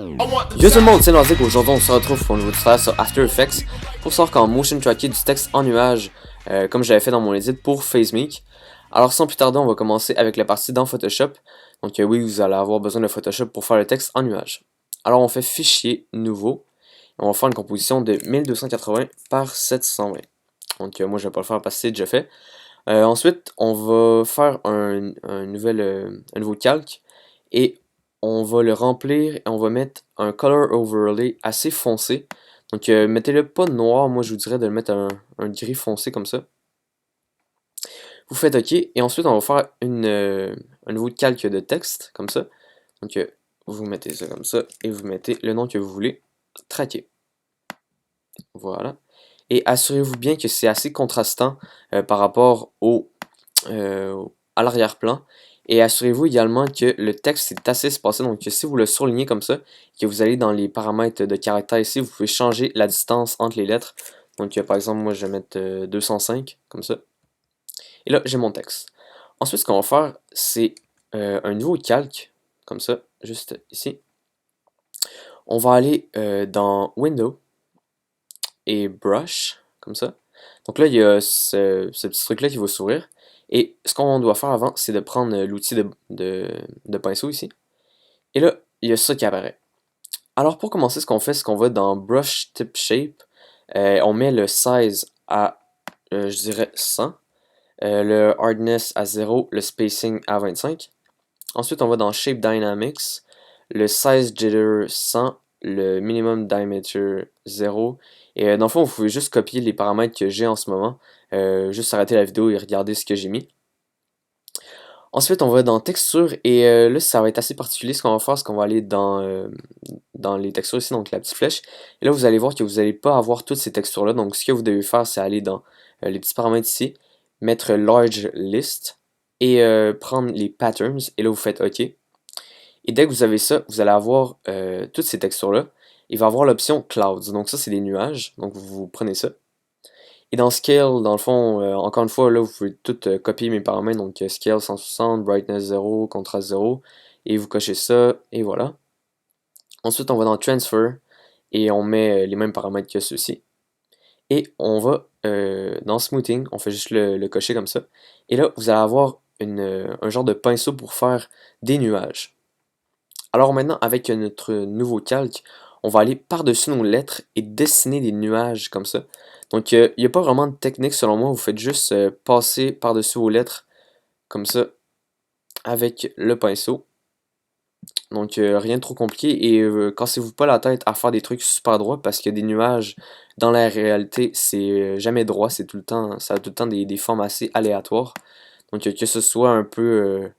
Yo tout le monde, c'est Nordik. Aujourd'hui on se retrouve pour un nouveau tutoriel sur After Effects pour savoir comment motion tracker du texte en nuage comme j'avais fait dans mon edit pour FaceMeek. Alors sans plus tarder, on va commencer avec la partie dans Photoshop. Donc oui, vous allez avoir besoin de Photoshop pour faire le texte en nuage. Alors on fait fichier nouveau et on va faire une composition de 1280 par 720. Donc moi je vais pas le faire parce que c'est déjà fait. Ensuite on va faire un nouveau calque et on va le remplir et on va mettre un color overlay assez foncé. Donc mettez-le pas noir, moi je vous dirais de le mettre un gris foncé comme ça. Vous faites OK et ensuite on va faire un nouveau calque de texte comme ça. Donc vous mettez ça comme ça et vous mettez le nom que vous voulez, traquer. Voilà. Et assurez-vous bien que c'est assez contrastant par rapport à l'arrière-plan. Et assurez-vous également que le texte est assez espacé, donc si vous le surlignez comme ça, que vous allez dans les paramètres de caractère ici, vous pouvez changer la distance entre les lettres. Donc par exemple, moi je vais mettre 205, comme ça. Et là, j'ai mon texte. Ensuite, ce qu'on va faire, c'est un nouveau calque, comme ça, juste ici. On va aller dans Window et Brush, comme ça. Donc là, il y a ce petit truc-là qui va s'ouvrir. Et ce qu'on doit faire avant, c'est de prendre l'outil de pinceau ici. Et là, il y a ça qui apparaît. Alors pour commencer, ce qu'on fait, c'est qu'on va dans Brush Tip Shape. On met le size à, je dirais, 100. Le hardness à 0, le spacing à 25. Ensuite, on va dans Shape Dynamics. Le size jitter 100, le minimum diameter 0. Et dans le fond, vous pouvez juste copier les paramètres que j'ai en ce moment. Juste arrêter la vidéo et regarder ce que j'ai mis. Ensuite, on va dans texture et là, ça va être assez particulier. Ce qu'on va faire, c'est qu'on va aller dans les textures ici, donc la petite flèche. Et là, vous allez voir que vous n'allez pas avoir toutes ces textures-là. Donc, ce que vous devez faire, c'est aller dans les petits paramètres ici, mettre Large List et prendre les Patterns. Et là, vous faites OK. Et dès que vous avez ça, vous allez avoir toutes ces textures-là. Il va y avoir l'option Clouds. Donc, ça, c'est des nuages. Donc, vous prenez ça. Et dans Scale, dans le fond, encore une fois, là, vous pouvez tout copier mes paramètres. Donc, Scale 160, Brightness 0, Contrast 0. Et vous cochez ça, et voilà. Ensuite, on va dans Transfer, et on met les mêmes paramètres que ceux-ci. Et on va dans Smoothing, on fait juste le cocher comme ça. Et là, vous allez avoir un genre de pinceau pour faire des nuages. Alors maintenant, avec notre nouveau calque, on va aller par-dessus nos lettres et dessiner des nuages comme ça. Donc, il n'y a pas vraiment de technique selon moi, vous faites juste passer par-dessus vos lettres comme ça avec le pinceau. Donc, rien de trop compliqué et cassez-vous pas la tête à faire des trucs super droits parce que des nuages, dans la réalité, c'est jamais droit, c'est tout le temps, ça a tout le temps des formes assez aléatoires. Donc, que ce soit un peu,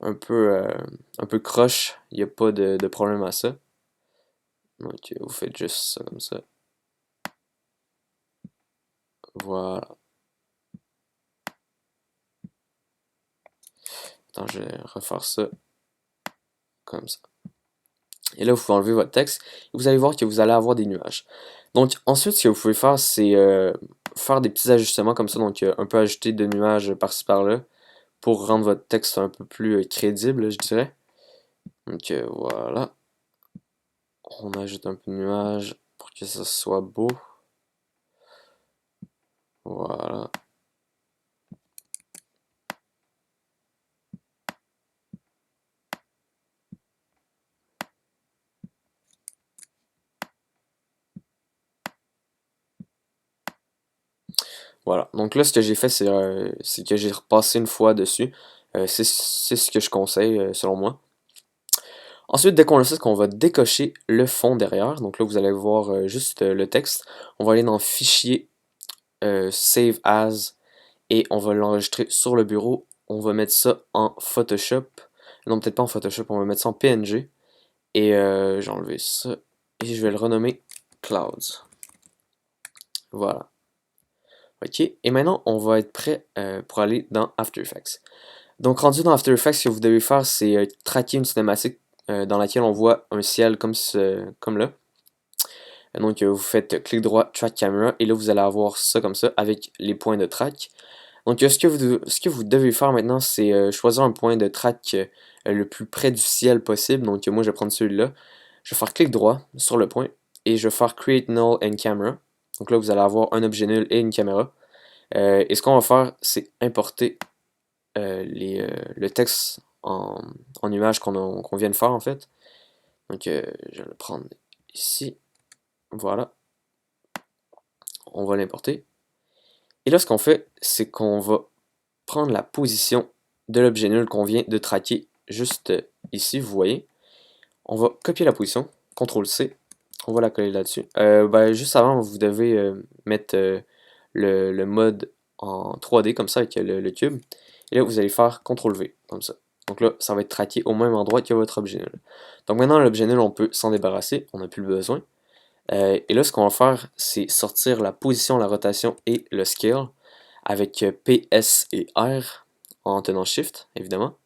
euh, un peu croche, il n'y a pas de problème à ça. Donc, vous faites juste ça comme ça. Voilà. Attends, je vais refaire ça comme ça. Et là, vous pouvez enlever votre texte et vous allez voir que vous allez avoir des nuages. Donc, ensuite, ce que vous pouvez faire, c'est faire des petits ajustements comme ça. Donc, un peu ajouter de nuages par-ci par-là pour rendre votre texte un peu plus crédible, je dirais. Donc, voilà. On ajoute un peu de nuages pour que ça soit beau. Voilà. Voilà. Donc là, ce que j'ai fait, c'est que j'ai repassé une fois dessus. C'est ce que je conseille, selon moi. Ensuite, dès qu'on le sait, qu'on va décocher le fond derrière. Donc là, vous allez voir juste le texte. On va aller dans Fichier, Save As, et on va l'enregistrer sur le bureau. On va mettre ça en Photoshop. Non, peut-être pas en Photoshop, on va mettre ça en PNG. Et j'ai enlevé ça. Et je vais le renommer Clouds. Voilà. OK. Et maintenant, on va être prêt pour aller dans After Effects. Donc, rendu dans After Effects, ce que vous devez faire, c'est traquer une cinématique dans laquelle on voit un ciel comme là. Donc, vous faites clic droit, Track Camera, et là, vous allez avoir ça comme ça avec les points de track. Donc, ce que vous devez faire maintenant, c'est choisir un point de track le plus près du ciel possible. Donc, moi, je vais prendre celui-là. je vais faire clic droit sur le point et je vais faire Create Null and Camera. Donc là, vous allez avoir un objet nul et une caméra. Et ce qu'on va faire, c'est importer le texte en image qu'on vient de faire en fait. Donc je vais le prendre ici. Voilà. On va l'importer. Et là, ce qu'on fait, c'est qu'on va prendre la position de l'objet nul qu'on vient de traquer juste ici, vous voyez. On va copier la position, CTRL-C, on va la coller là-dessus. Juste avant, vous devez mettre le mode en 3D comme ça avec le cube. Et là, vous allez faire CTRL-V, comme ça. Donc là, ça va être traqué au même endroit que votre objet nul. Donc maintenant, l'objet nul, on peut s'en débarrasser, on n'a plus le besoin. Et là, ce qu'on va faire, c'est sortir la position, la rotation et le scale avec P, S et R en tenant Shift, évidemment.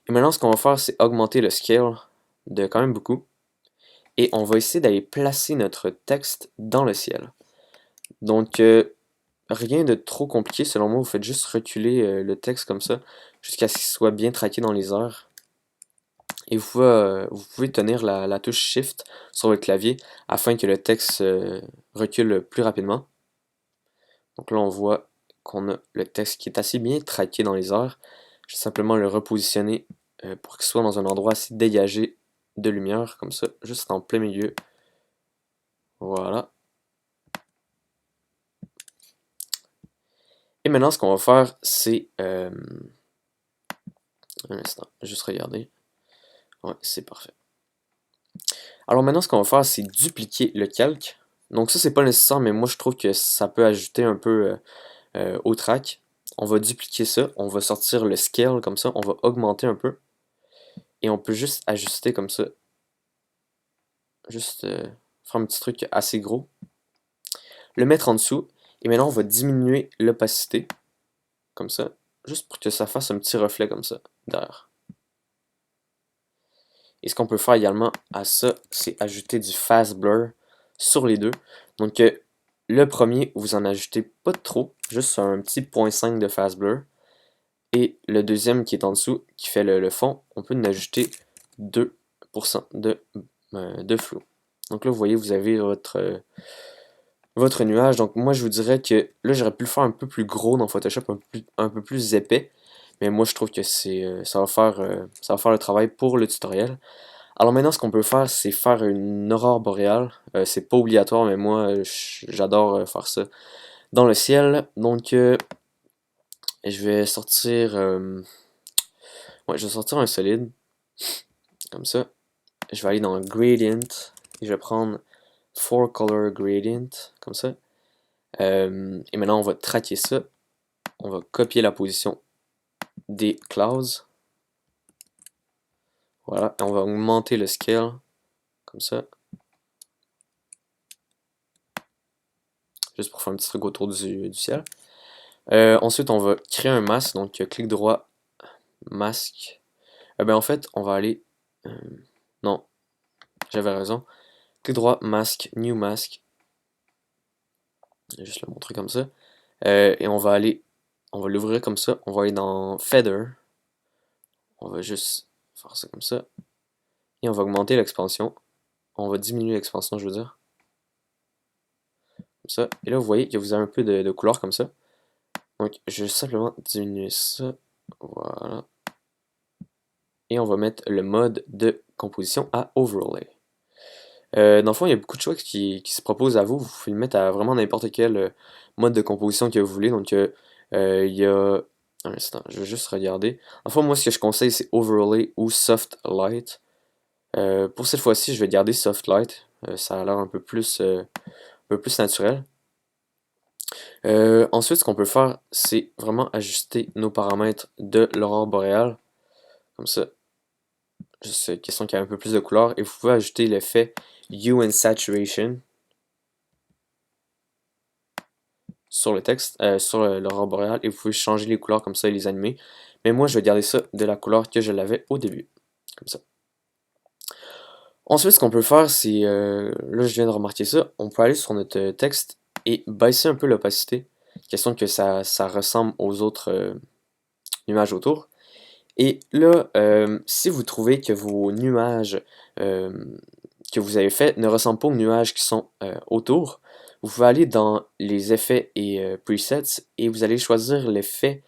Et maintenant, ce qu'on va faire, c'est augmenter le scale de quand même beaucoup. Et on va essayer d'aller placer notre texte dans le ciel. Donc, rien de trop compliqué selon moi, vous faites juste reculer le texte comme ça, jusqu'à ce qu'il soit bien traqué dans les airs. Et vous pouvez tenir la touche Shift sur votre clavier afin que le texte recule plus rapidement. Donc là, on voit qu'on a le texte qui est assez bien traqué dans les airs. Je vais simplement le repositionner pour qu'il soit dans un endroit assez dégagé de lumière, comme ça, juste en plein milieu. Voilà. Et maintenant, ce qu'on va faire, c'est... un instant, juste regarder. Ouais, c'est parfait. Alors maintenant, ce qu'on va faire, c'est dupliquer le calque. Donc ça, c'est pas nécessaire, mais moi, je trouve que ça peut ajouter un peu au track. On va dupliquer ça, on va sortir le scale comme ça, on va augmenter un peu. Et on peut juste ajuster comme ça. Juste faire un petit truc assez gros. Le mettre en dessous. Et maintenant, on va diminuer l'opacité. Comme ça. Juste pour que ça fasse un petit reflet comme ça, derrière. Et ce qu'on peut faire également à ça, c'est ajouter du fast blur sur les deux. Donc le premier, vous en ajoutez pas trop, juste un petit 0.5 de fast blur. Et le deuxième qui est en dessous, qui fait le fond, on peut en ajouter 2% de flou. Donc là, vous voyez, vous avez votre nuage. Donc moi, je vous dirais que là, j'aurais pu le faire un peu plus gros dans Photoshop, un peu plus épais. Mais moi, je trouve que ça va faire le travail pour le tutoriel. Alors maintenant, ce qu'on peut faire, c'est faire une aurore boréale. C'est pas obligatoire, mais moi, j'adore faire ça dans le ciel. Donc, je vais sortir... ouais, je vais sortir un solide, comme ça. Je vais aller dans Gradient, et je vais prendre 4 Color Gradient, comme ça. Et maintenant, on va traquer ça. On va copier la position des clouds. Voilà, et on va augmenter le scale, comme ça. Juste pour faire un petit truc autour du ciel. Ensuite, on va créer un masque, donc clic droit, masque. En fait, on va aller... non, j'avais raison. Clic droit, masque, new mask. Je vais juste le montrer comme ça. Et on va l'ouvrir comme ça. On va aller dans Feather. On va juste faire ça comme ça. Et on va augmenter l'expansion. On va diminuer l'expansion, je veux dire. Comme ça. Et là, vous voyez que vous avez un peu de couleur comme ça. Donc, je vais simplement diminuer ça. Voilà. Et on va mettre le mode de composition à Overlay. Dans le fond, il y a beaucoup de choix qui se proposent à vous. Vous pouvez le mettre à vraiment n'importe quel mode de composition que vous voulez. Donc, il y a... Un instant, je vais juste regarder. En fait, moi, ce que je conseille, c'est Overlay ou Soft Light. Pour cette fois-ci, je vais garder Soft Light. Ça a l'air un peu plus naturel. Ensuite, ce qu'on peut faire, c'est vraiment ajuster nos paramètres de l'aurore boréale. Comme ça. Juste question qu'il y ait un peu plus de couleur. Et vous pouvez ajouter l'effet Hue and Saturation sur le texte, sur l'aurore boréale. Et vous pouvez changer les couleurs comme ça et les animer. Mais moi, je vais garder ça de la couleur que je l'avais au début. Comme ça. Ensuite, ce qu'on peut faire, c'est... là, je viens de remarquer ça. On peut aller sur notre texte et baisser un peu l'opacité. Question que ça ressemble aux autres nuages autour. Et là, si vous trouvez que vos nuages que vous avez fait ne ressemble pas aux nuages qui sont autour, vous pouvez aller dans les effets et presets et vous allez choisir l'effet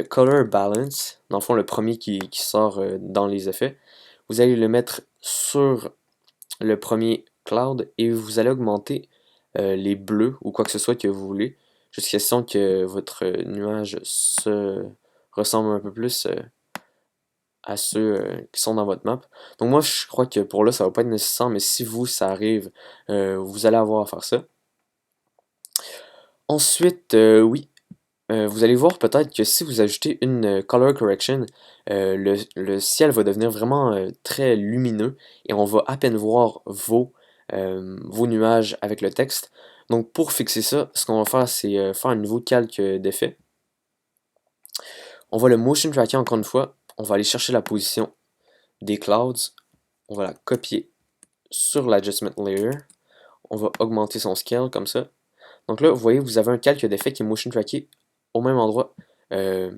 Color Balance, dans le fond le premier qui sort dans les effets. Vous allez le mettre sur le premier cloud et vous allez augmenter les bleus ou quoi que ce soit que vous voulez, jusqu'à question que votre nuage se ressemble un peu plus à ceux qui sont dans votre map. Donc moi je crois que pour là ça va pas être nécessaire, mais si vous ça arrive, vous allez avoir à faire ça. Ensuite, oui, vous allez voir peut-être que si vous ajoutez une color correction, le ciel va devenir vraiment très lumineux et on va à peine voir vos nuages avec le texte. Donc pour fixer ça, ce qu'on va faire, c'est faire un nouveau calque d'effet. On va le motion tracker encore une fois. On va aller chercher la position des clouds. On va la copier sur l'adjustment layer. On va augmenter son scale comme ça. Donc là, vous voyez, vous avez un calque d'effet qui est motion tracké au même endroit, euh,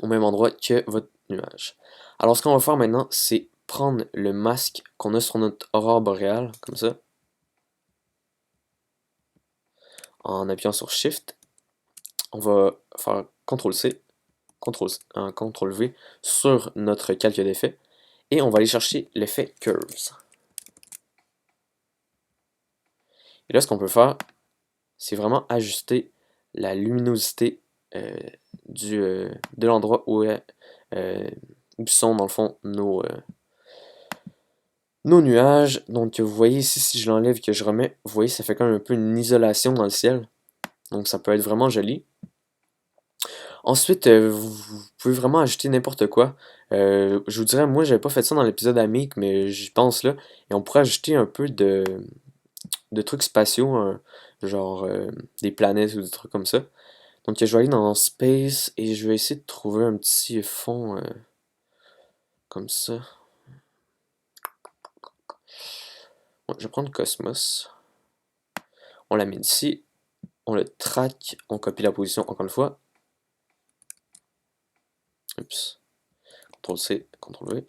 que votre nuage. Alors ce qu'on va faire maintenant, c'est prendre le masque qu'on a sur notre aurore boréale, comme ça, en appuyant sur Shift. On va faire CTRL-C, CTRL-V sur notre calque d'effet, et on va aller chercher l'effet Curves. Et là, ce qu'on peut faire, c'est vraiment ajuster la luminosité de l'endroit où sont dans le fond nos nuages. Donc vous voyez ici, si je l'enlève et que je remets, vous voyez ça fait quand même un peu une isolation dans le ciel. Donc ça peut être vraiment joli. Ensuite, vous pouvez vraiment ajouter n'importe quoi. Je vous dirais, moi j'avais pas fait ça dans l'épisode Amic, mais j'y pense là. Et on pourrait ajouter un peu de trucs spatiaux, genre des planètes ou des trucs comme ça. Donc je vais aller dans Space et je vais essayer de trouver un petit fond comme ça. Ouais, je vais prendre Cosmos. On la met ici. On le traque. On copie la position encore une fois. Oups. CTRL-C, CTRL-V.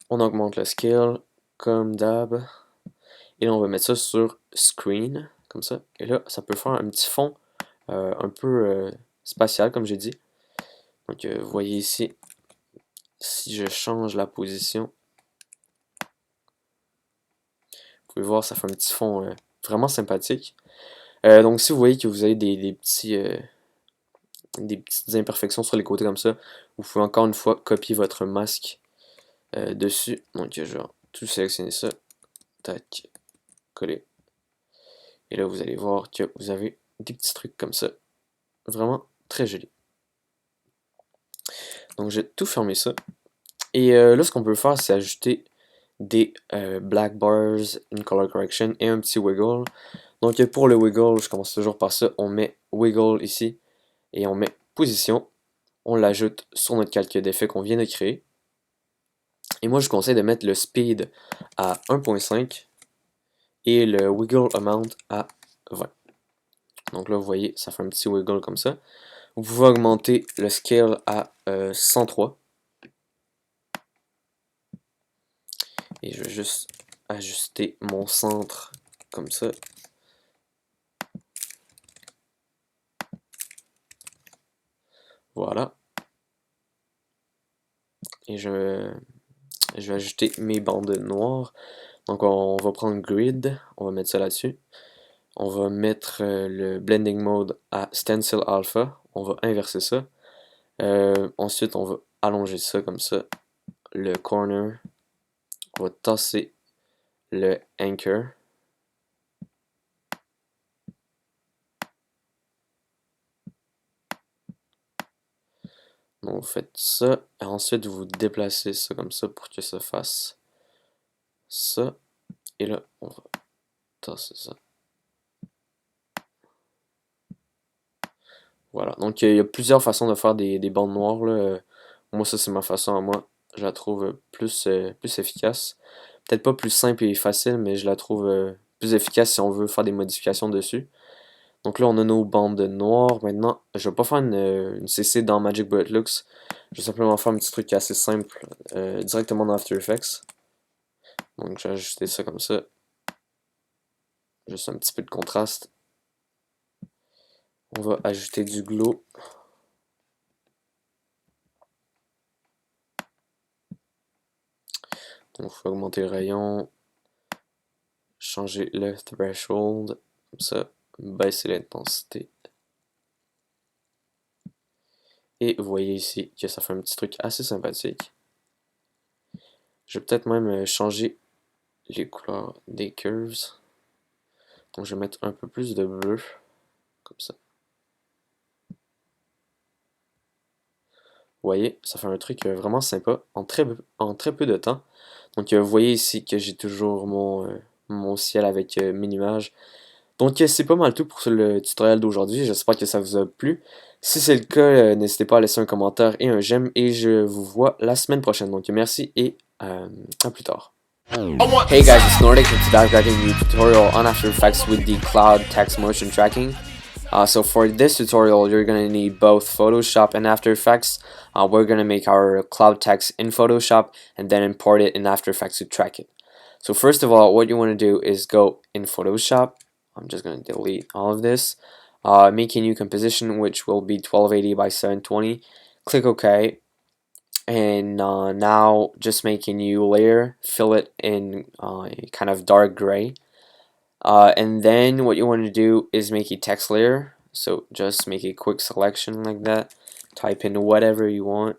On augmente le scale comme d'hab. Et là on va mettre ça sur Screen. Comme ça. Et là ça peut faire un petit fond un peu spatial comme j'ai dit. Donc vous voyez ici. Si je change la position, vous pouvez voir, ça fait un petit fond vraiment sympathique. Donc si vous voyez que vous avez des petites imperfections sur les côtés comme ça, vous pouvez encore une fois copier votre masque dessus. Donc je vais tout sélectionner ça, tac, coller. Et là vous allez voir que vous avez des petits trucs comme ça. Vraiment très joli. Donc j'ai tout fermé ça. Et là ce qu'on peut faire, c'est ajouter des black bars, une color correction et un petit wiggle. Donc pour le wiggle, je commence toujours par ça, on met wiggle ici et on met position, on l'ajoute sur notre calque d'effet qu'on vient de créer. Et moi je vous conseille de mettre le speed à 1.5 et le wiggle amount à 20. Donc là vous voyez, ça fait un petit wiggle comme ça. Vous pouvez augmenter le scale à 103. Et je vais juste ajuster mon centre comme ça. Voilà. Et je vais ajouter mes bandes noires. Donc on va prendre Grid, on va mettre ça là-dessus. On va mettre le Blending Mode à Stencil Alpha. On va inverser ça. Ensuite, on va allonger ça comme ça. Le corner. On va tasser le Anchor. Donc vous faites ça. Et ensuite, vous déplacez ça comme ça pour que ça fasse ça. Et là, on va tasser ça. Voilà, donc il y a plusieurs façons de faire des bandes noires, là. Moi, ça, c'est ma façon à moi. Je la trouve plus efficace. Peut-être pas plus simple et facile, mais je la trouve plus efficace si on veut faire des modifications dessus. Donc là, on a nos bandes noires. Maintenant, je vais pas faire une CC dans Magic Bullet Looks. Je vais simplement faire un petit truc assez simple directement dans After Effects. Donc j'ai ajusté ça comme ça. Juste un petit peu de contraste. On va ajouter du glow. Donc il faut augmenter le rayon. Changer le threshold. Comme ça. Baisser l'intensité. Et vous voyez ici que ça fait un petit truc assez sympathique. Je vais peut-être même changer les couleurs des curves. Donc je vais mettre un peu plus de bleu. Comme ça. Vous voyez, ça fait un truc vraiment sympa en très peu de temps. Donc vous voyez ici que j'ai toujours mon ciel avec mes nuages. Donc c'est pas mal tout pour le tutoriel d'aujourd'hui. J'espère que ça vous a plu. Si c'est le cas, n'hésitez pas à laisser un commentaire et un j'aime. Et je vous vois la semaine prochaine. Donc merci et à plus tard. Hey guys, it's Nordik and today I've got a new tutorial on After Effects with the Cloud Text Motion Tracking. So for this tutorial, you're going to need both Photoshop and After Effects. We're going to make our cloud text in Photoshop and then import it in After Effects to track it. So first of all, what you want to do is go in Photoshop. I'm just going to delete all of this. Make a new composition, which will be 1280 by 720. Click OK. And now just make a new layer. Fill it in kind of dark gray. And then what you want to do is make a text layer. So just make a quick selection like that. Type in whatever you want.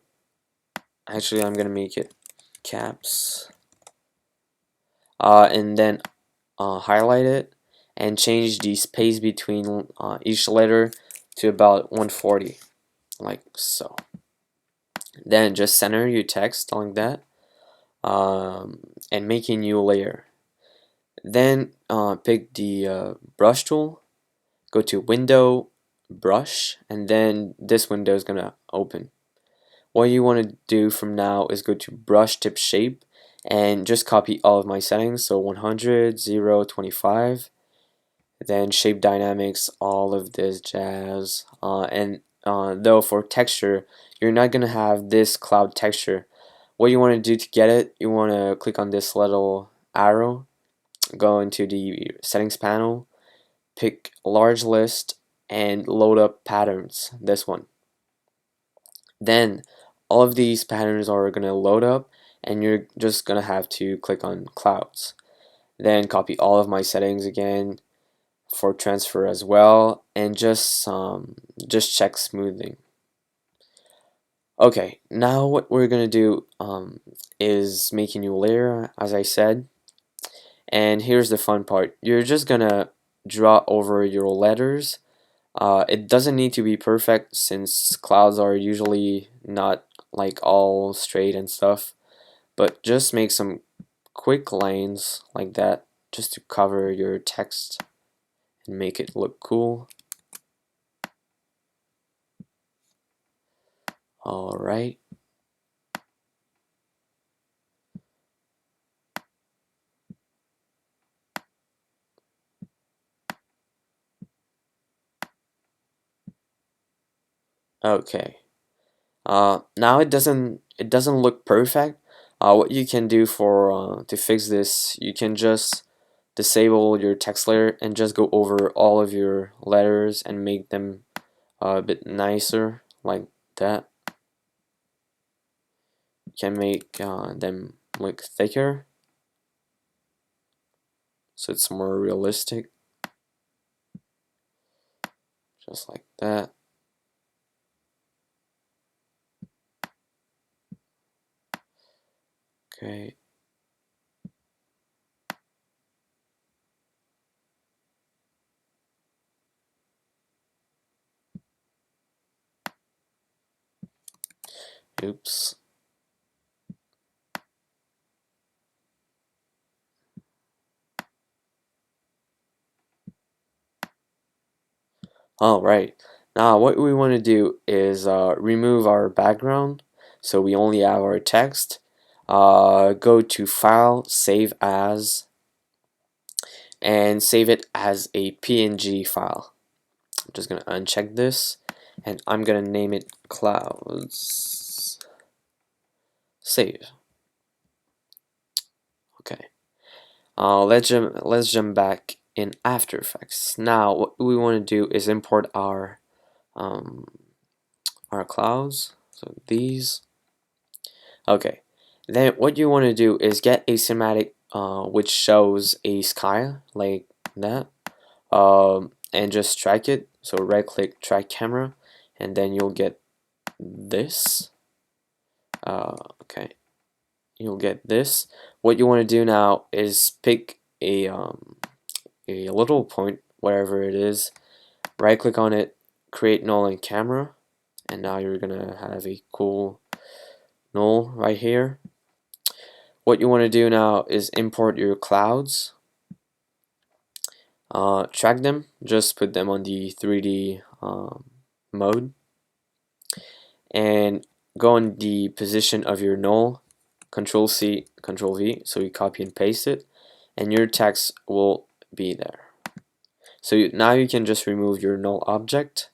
Actually, I'm going to make it caps. And then highlight it and change the space between each letter to about 140, like so. Then just center your text like that and make a new layer. Then pick the brush tool, go to Window, Brush, and then this window is going to open. What you want to do from now is go to Brush Tip Shape and just copy all of my settings. So 100, 0, 25, then Shape Dynamics, all of this jazz. Though for texture, you're not going to have this cloud texture. What you want to do to get it, you want to click on this little arrow, go into the settings panel, pick large list, and load up patterns, this one. Then all of these patterns are going to load up and you're just going to have to click on clouds. Then copy all of my settings again for transfer as well and just check smoothing. Okay, now what we're going to do is make a new layer, as I said. And here's the fun part. You're just going to draw over your letters. It doesn't need to be perfect since clouds are usually not like all straight and stuff, but just make some quick lines like that just to cover your text and make it look cool. Alright. Okay. Now it doesn't look perfect. What you can do for to fix this, you can just disable your text layer and just go over all of your letters and make them a bit nicer like that. You can make them look thicker so it's more realistic, just like that. Okay. Oops. Alright, now what we want to do is remove our background so we only have our text. Go to File, Save As, and save it as a PNG file. I'm just going to uncheck this and I'm going to name it Clouds. Save. Okay. Let's jump back in After Effects. Now, what we want to do is import um, our clouds. So these. Okay. Then what you want to do is get a cinematic which shows a sky like that. And just track it. So right click track camera, and then you'll get this. Okay, you'll get this. What you want to do now is pick a little point, wherever it is, right click on it, create null in camera, and now you're gonna have a cool null right here. What you want to do now is import your clouds, track them, just put them on the 3D mode, and go on the position of your null, Control C, Control V, so you copy and paste it, and your text will be there. So now you can just remove your null object,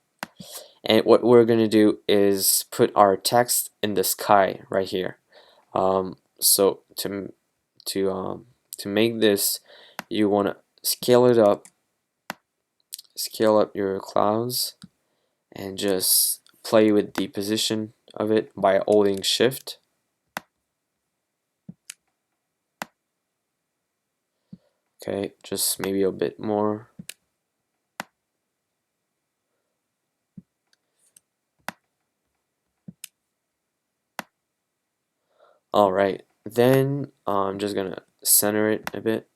and what we're going to do is put our text in the sky right here. So to make this, you want to scale up your clouds, and just play with the position of it by holding shift. Okay, just maybe a bit more. Alright, then I'm just gonna center it a bit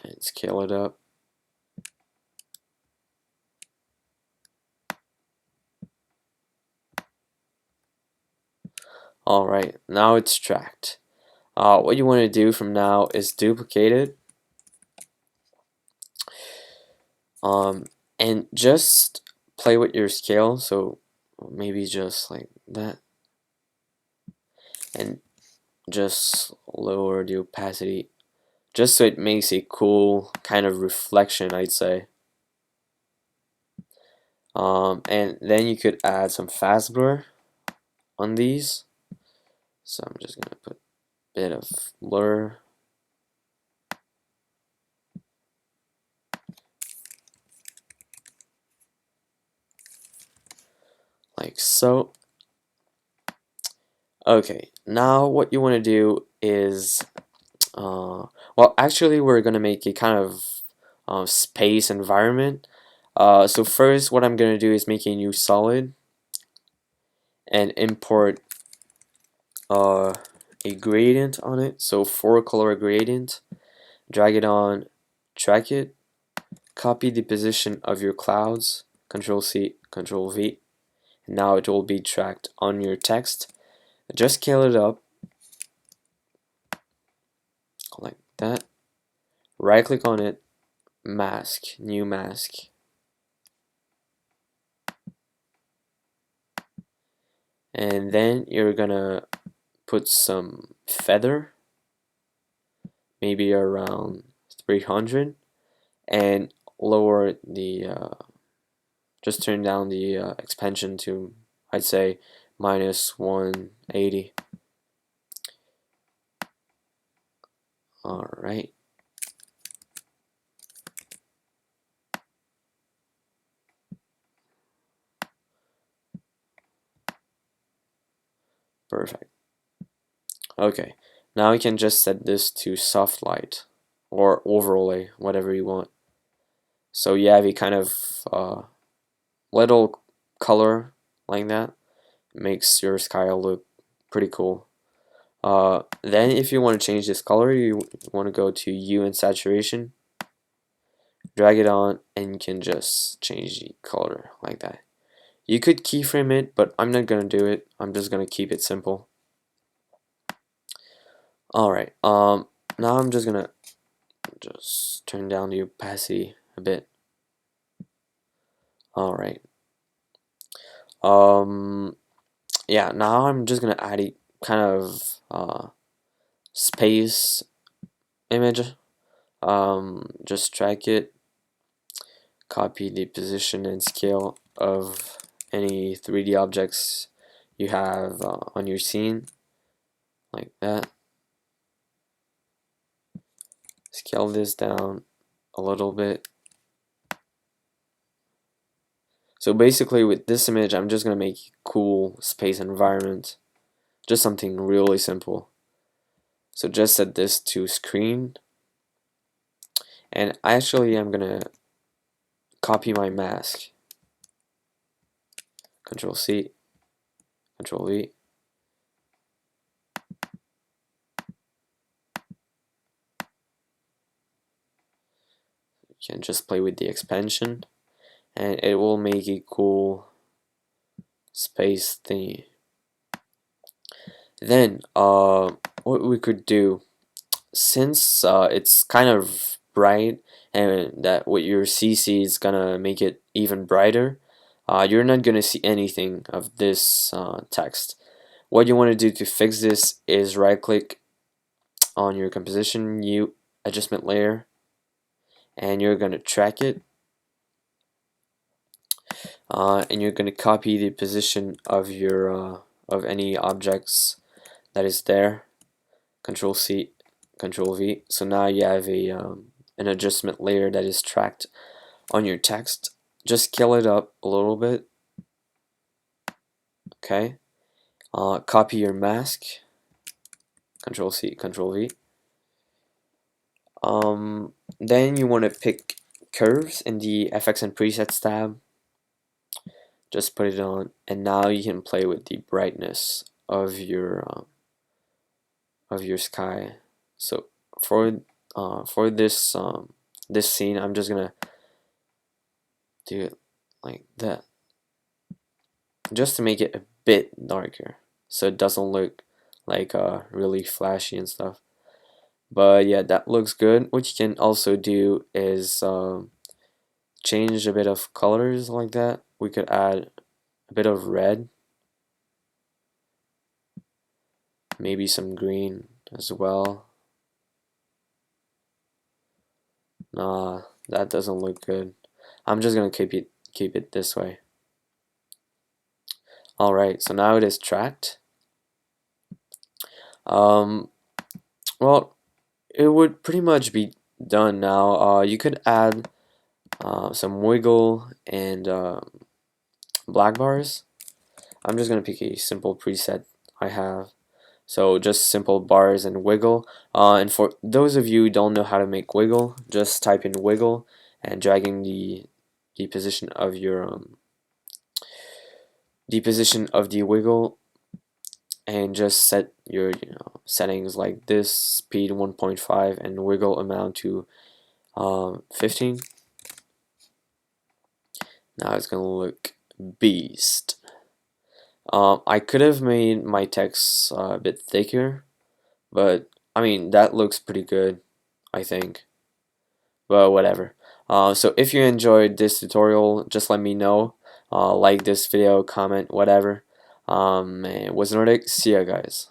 and scale it up. Alright, now it's tracked. What you want to do from now is duplicate it, and just play with your scale, so maybe just like that, and just lower the opacity just so it makes a cool kind of reflection, I'd say. And then you could add some fast blur on these, so I'm just gonna put a bit of blur like so. Okay, now what you want to do is well, actually we're gonna make a kind of space environment. So first what I'm gonna do is make a new solid and import a gradient on it, so 4-color gradient, drag it on, track it, copy the position of your clouds, Control C, Control V, and now it will be tracked on your text. Just scale it up like that, right click on it, mask, new mask, and then you're gonna put some feather, maybe around 300, and lower the just turn down the expansion to, I'd say, minus 180. Alright, perfect. Okay, now you can just set this to soft light or overlay, whatever you want. So you have a kind of little color like that. It makes your sky look pretty cool. Then if you want to change this color, you want to go to hue and saturation, drag it on, and you can just change the color like that. You could keyframe it, but I'm not gonna do it. I'm just gonna keep it simple. Alright, now I'm just gonna just turn down the opacity a bit. Alright. Yeah, now I'm just gonna add a kind of space image. Just drag it, copy the position and scale of any 3D objects you have on your scene, like that. scale this down a little bit. So basically with this image, I'm just gonna make a cool space environment. Just something really simple. So just set this to screen. And actually I'm gonna copy my mask. Control C, Control V. You can just play with the expansion and it will make a cool space thingy. Then what we could do, since it's kind of bright and that what your CC is gonna make it even brighter, you're not gonna see anything of this text. What you want to do to fix this is right click on your composition, new adjustment layer, and you're gonna track it, and you're gonna copy the position of your of any objects that is there. Control C, Control V. So now you have a an adjustment layer that is tracked on your text. Just scale it up a little bit. Okay. Copy your mask. Control C, Control V. Then you want to pick curves in the FX and presets tab. Just put it on, and now you can play with the brightness of your sky. So for this scene, I'm just gonna do it like that, just to make it a bit darker, so it doesn't look like really flashy and stuff. But yeah, that looks good. What you can also do is change a bit of colors like that. We could add a bit of red, maybe some green as well. Nah, that doesn't look good. I'm just gonna keep it this way. Alright, so now it is tracked. Well, it would pretty much be done now. You could add some wiggle and black bars. I'm just gonna pick a simple preset I have. So just simple bars and wiggle. And for those of you who don't know how to make wiggle, just type in wiggle and dragging the position of your the position of the wiggle, and just set your settings like this: speed 1.5 and wiggle amount to 15. Now it's gonna look beast. I could have made my text a bit thicker, but I mean that looks pretty good, I think. But whatever. So if you enjoyed this tutorial, just let me know. Like this video, comment, whatever. And it was Nordik. See ya, guys.